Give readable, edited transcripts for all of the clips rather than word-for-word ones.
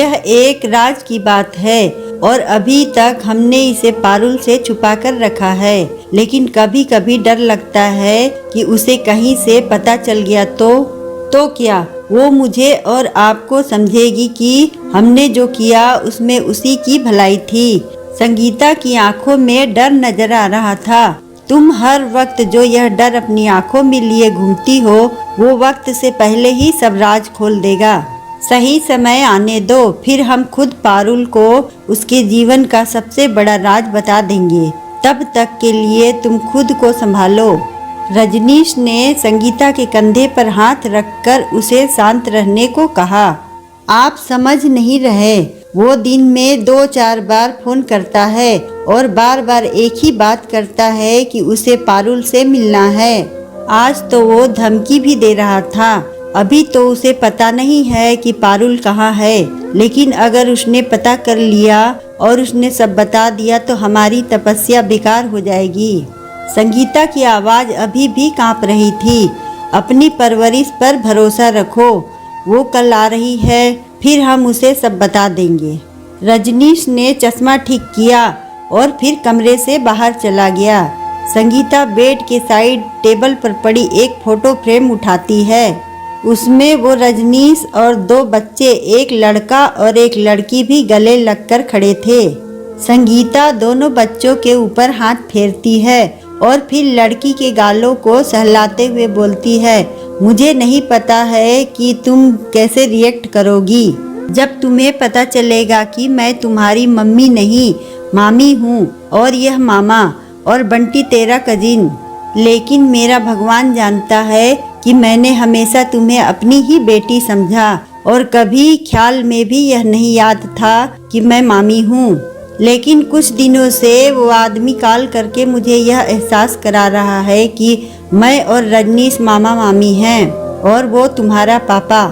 यह एक राज की बात है और अभी तक हमने इसे पारुल से छुपा कर रखा है, लेकिन कभी कभी डर लगता है कि उसे कहीं से पता चल गया तो क्या वो मुझे और आपको समझेगी कि हमने जो किया उसमें उसी की भलाई थी। संगीता की आंखों में डर नजर आ रहा था। तुम हर वक्त जो यह डर अपनी आंखों में लिए घूमती हो, वो वक्त से पहले ही सब राज खोल देगा। सही समय आने दो, फिर हम खुद पारुल को उसके जीवन का सबसे बड़ा राज बता देंगे। तब तक के लिए तुम खुद को संभालो। रजनीश ने संगीता के कंधे पर हाथ रखकर उसे शांत रहने को कहा। आप समझ नहीं रहे, वो दिन में 2-4 बार फोन करता है और बार बार एक ही बात करता है कि उसे पारुल से मिलना है। आज तो वो धमकी भी दे रहा था। अभी तो उसे पता नहीं है कि पारुल कहाँ है, लेकिन अगर उसने पता कर लिया और उसने सब बता दिया तो हमारी तपस्या बेकार हो जाएगी। संगीता की आवाज अभी भी कांप रही थी। अपनी परवरिश पर भरोसा रखो, वो कल आ रही है, फिर हम उसे सब बता देंगे। रजनीश ने चश्मा ठीक किया और फिर कमरे से बाहर चला गया। संगीता बेड के साइड टेबल पर पड़ी एक फोटो फ्रेम उठाती है। उसमें वो रजनीश और 2 बच्चे, एक लड़का और एक लड़की भी गले लगकर खड़े थे। संगीता दोनों बच्चों के ऊपर हाथ फेरती है और फिर लड़की के गालों को सहलाते हुए बोलती है, मुझे नहीं पता है कि तुम कैसे रिएक्ट करोगी जब तुम्हें पता चलेगा कि मैं तुम्हारी मम्मी नहीं मामी हूँ और यह मामा और बंटी तेरा कजिन। लेकिन मेरा भगवान जानता है कि मैंने हमेशा तुम्हें अपनी ही बेटी समझा और कभी ख्याल में भी यह नहीं याद था कि मैं मामी हूँ। लेकिन कुछ दिनों से वो आदमी कॉल करके मुझे यह एहसास करा रहा है कि मैं और रजनीश मामा मामी हैं और वो तुम्हारा पापा।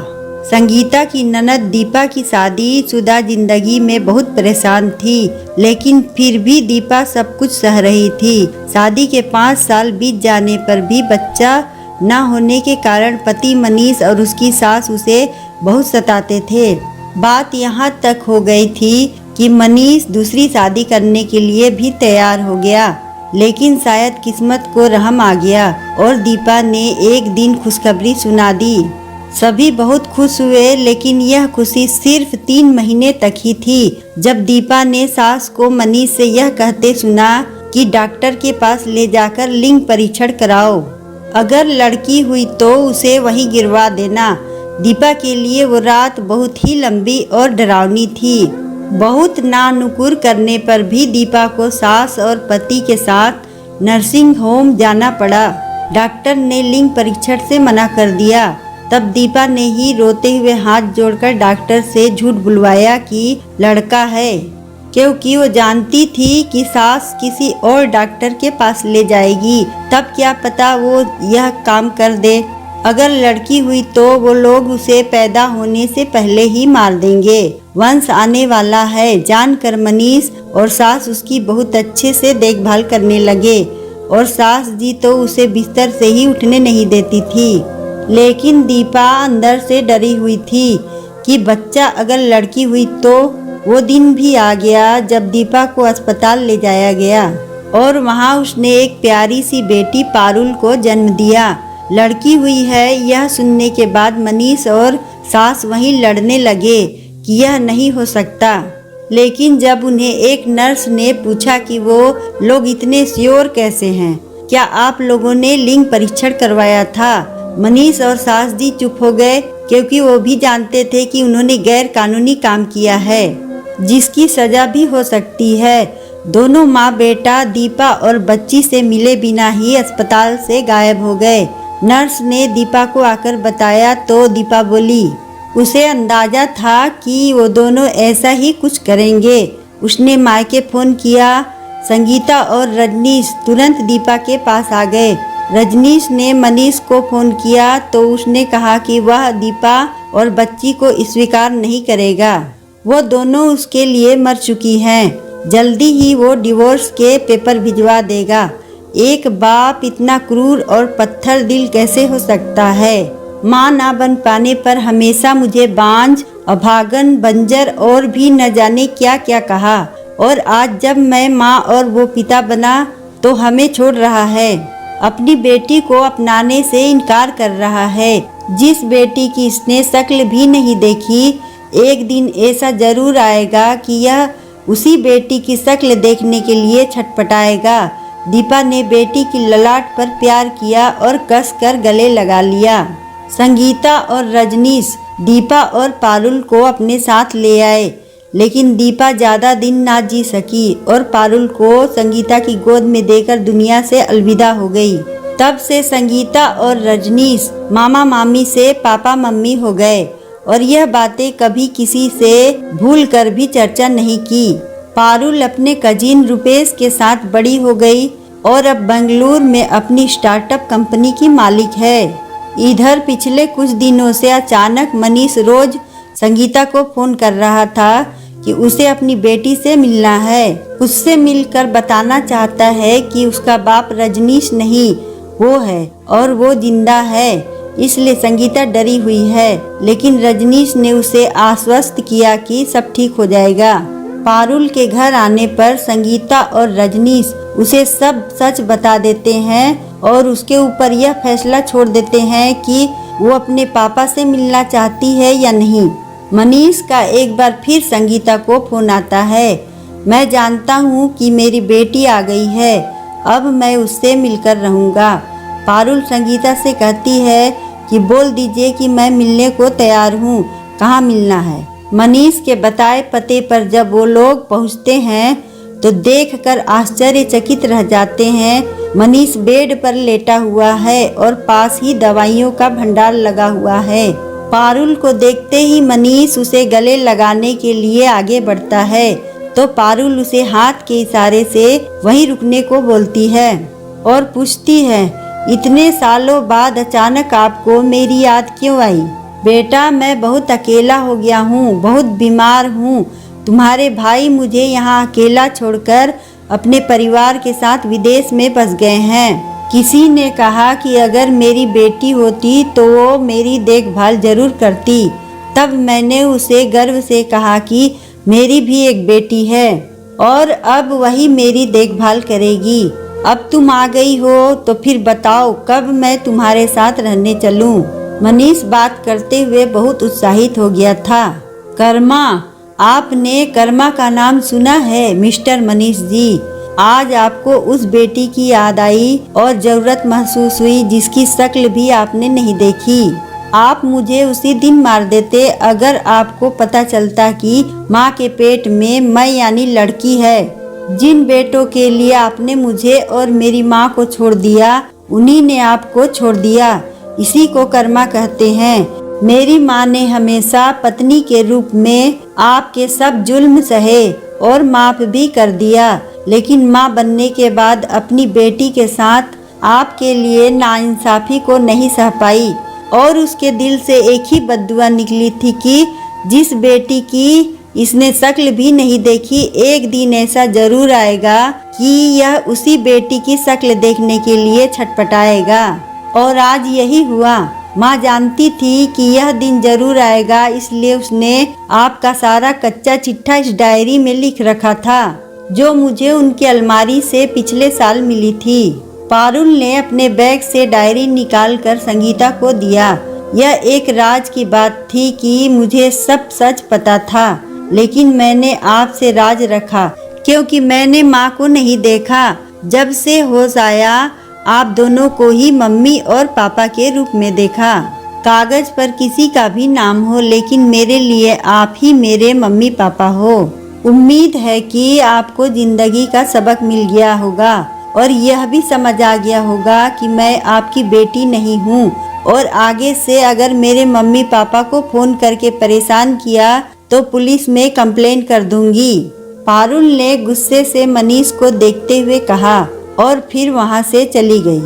संगीता की ननद दीपा की शादीशुदा जिंदगी में बहुत परेशान थी, लेकिन फिर भी दीपा सब कुछ सह रही थी। शादी के 5 साल बीत जाने पर भी बच्चा न होने के कारण पति मनीष और उसकी सास उसे बहुत सताते थे। बात यहाँ तक हो गई थी कि मनीष दूसरी शादी करने के लिए भी तैयार हो गया, लेकिन शायद किस्मत को रहम आ गया और दीपा ने एक दिन खुशखबरी सुना दी। सभी बहुत खुश हुए, लेकिन यह खुशी सिर्फ 3 महीने तक ही थी। जब दीपा ने सास को मनीष से यह कहते सुना कि डॉक्टर के पास ले जाकर लिंग परीक्षण कराओ, अगर लड़की हुई तो उसे वहीं गिरवा देना। दीपा के लिए वो रात बहुत ही लंबी और डरावनी थी। बहुत नानुकुर करने पर भी दीपा को सास और पति के साथ नर्सिंग होम जाना पड़ा। डॉक्टर ने लिंग परीक्षण से मना कर दिया। तब दीपा ने ही रोते हुए हाथ जोड़कर डॉक्टर से झूठ बुलवाया कि लड़का है, क्योंकि वो जानती थी कि सास किसी और डॉक्टर के पास ले जाएगी। तब क्या पता वो यह काम कर दे। अगर लड़की हुई तो वो लोग उसे पैदा होने से पहले ही मार देंगे। वंश आने वाला है जानकर मनीष और सास उसकी बहुत अच्छे से देखभाल करने लगे और सास जी तो उसे बिस्तर से ही उठने नहीं देती थी। लेकिन दीपा अंदर से डरी हुई थी कि बच्चा अगर लड़की हुई तो। वो दिन भी आ गया जब दीपा को अस्पताल ले जाया गया और वहाँ उसने एक प्यारी सी बेटी पारुल को जन्म दिया। लड़की हुई है यह सुनने के बाद मनीष और सास वहीं लड़ने लगे कि यह नहीं हो सकता। लेकिन जब उन्हें एक नर्स ने पूछा कि वो लोग इतने श्योर कैसे हैं, क्या आप लोगों ने लिंग परीक्षण करवाया था, मनीष और सास जी चुप हो गए, क्योंकि वो भी जानते थे कि उन्होंने गैर कानूनी काम किया है जिसकी सजा भी हो सकती है। दोनों माँ बेटा दीपा और बच्ची से मिले बिना ही अस्पताल से गायब हो गए। नर्स ने दीपा को आकर बताया तो दीपा बोली उसे अंदाजा था कि वो दोनों ऐसा ही कुछ करेंगे। उसने मायके फोन किया। संगीता और रजनीश तुरंत दीपा के पास आ गए। रजनीश ने मनीष को फोन किया तो उसने कहा कि वह दीपा और बच्ची को स्वीकार नहीं करेगा। वो दोनों उसके लिए मर चुकी हैं। जल्दी ही वो डिवोर्स के पेपर भिजवा देगा। एक बाप इतना क्रूर और पत्थर दिल कैसे हो सकता है। माँ ना बन पाने पर हमेशा मुझे बांझ अभागन, बंजर और भी न जाने क्या क्या कहा। और आज जब मैं माँ और वो पिता बना तो हमें छोड़ रहा है, अपनी बेटी को अपनाने से इनकार कर रहा है। जिस बेटी की इसने शक्ल भी नहीं देखी, एक दिन ऐसा जरूर आएगा कि यह उसी बेटी की शक्ल देखने के लिए छटपटाएगा। दीपा ने बेटी की ललाट पर प्यार किया और कसकर गले लगा लिया। संगीता और रजनीश दीपा और पारुल को अपने साथ ले आए, लेकिन दीपा ज़्यादा दिन ना जी सकी और पारुल को संगीता की गोद में देकर दुनिया से अलविदा हो गई। तब से संगीता और रजनीश मामा मामी से पापा मम्मी हो गए और यह बातें कभी किसी से भूल कर भी चर्चा नहीं की। पारुल अपने कजिन रुपेश के साथ बड़ी हो गई और अब बेंगलुरु में अपनी स्टार्टअप कंपनी की मालिक है। इधर पिछले कुछ दिनों से अचानक मनीष रोज संगीता को फोन कर रहा था कि उसे अपनी बेटी से मिलना है। उससे मिलकर बताना चाहता है कि उसका बाप रजनीश नहीं, वो है और वो जिंदा है। इसलिए संगीता डरी हुई है, लेकिन रजनीश ने उसे आश्वस्त किया कि सब ठीक हो जाएगा। पारुल के घर आने पर संगीता और रजनीश उसे सब सच बता देते हैं और उसके ऊपर यह फैसला छोड़ देते हैं कि वो अपने पापा से मिलना चाहती है या नहीं। मनीष का एक बार फिर संगीता को फोन आता है। मैं जानता हूँ कि मेरी बेटी आ गई है, अब मैं उससे मिलकर रहूँगा। पारुल संगीता से कहती है कि बोल दीजिए कि मैं मिलने को तैयार हूँ, कहाँ मिलना है। मनीष के बताए पते पर जब वो लोग पहुँचते हैं तो देखकर आश्चर्यचकित रह जाते हैं। मनीष बेड पर लेटा हुआ है और पास ही दवाइयों का भंडार लगा हुआ है। पारुल को देखते ही मनीष उसे गले लगाने के लिए आगे बढ़ता है तो पारुल उसे हाथ के इशारे से वहीं रुकने को बोलती है और पूछती है, इतने सालों बाद अचानक आपको मेरी याद क्यों आई? बेटा, मैं बहुत अकेला हो गया हूँ, बहुत बीमार हूँ। तुम्हारे भाई मुझे यहाँ अकेला छोड़कर अपने परिवार के साथ विदेश में बस गए हैं। किसी ने कहा कि अगर मेरी बेटी होती तो वो मेरी देखभाल जरूर करती। तब मैंने उसे गर्व से कहा कि मेरी भी एक बेटी है और अब वही मेरी देखभाल करेगी। अब तुम आ गई हो तो फिर बताओ कब मैं तुम्हारे साथ रहने चलूं? मनीष बात करते हुए बहुत उत्साहित हो गया था। कर्मा, आपने कर्मा का नाम सुना है मिस्टर मनीष जी? आज आपको उस बेटी की याद आई और जरूरत महसूस हुई जिसकी शक्ल भी आपने नहीं देखी। आप मुझे उसी दिन मार देते अगर आपको पता चलता कि माँ के पेट में मैं यानी लड़की है। जिन बेटों के लिए आपने मुझे और मेरी माँ को छोड़ दिया, उन्हीं ने आपको छोड़ दिया। इसी को कर्मा कहते हैं। मेरी माँ ने हमेशा पत्नी के रूप में आपके सब जुल्म सहे और माफ भी कर दिया, लेकिन माँ बनने के बाद अपनी बेटी के साथ आपके लिए नाइंसाफी को नहीं सह पाई और उसके दिल से एक ही बद्दुआ निकली थी कि जिस बेटी की इसने शक्ल भी नहीं देखी, एक दिन ऐसा जरूर आएगा कि यह उसी बेटी की शक्ल देखने के लिए छटपटाएगा। और आज यही हुआ। माँ जानती थी कि यह दिन जरूर आएगा, इसलिए उसने आपका सारा कच्चा चिट्ठा इस डायरी में लिख रखा था जो मुझे उनकी अलमारी से पिछले साल मिली थी। पारुल ने अपने बैग से डायरी निकालकर संगीता को दिया। यह एक राज की बात थी कि मुझे सब सच पता था, लेकिन मैंने आपसे राज रखा क्योंकि मैंने माँ को नहीं देखा। जब से होश आया, आप दोनों को ही मम्मी और पापा के रूप में देखा। कागज पर किसी का भी नाम हो, लेकिन मेरे लिए आप ही मेरे मम्मी पापा हो। उम्मीद है कि आपको जिंदगी का सबक मिल गया होगा और यह भी समझ आ गया होगा कि मैं आपकी बेटी नहीं हूँ और आगे से अगर मेरे मम्मी पापा को फोन करके परेशान किया तो पुलिस में कंप्लेंट कर दूंगी। पारुल ने गुस्से से मनीष को देखते हुए कहा और फिर वहां से चली गई।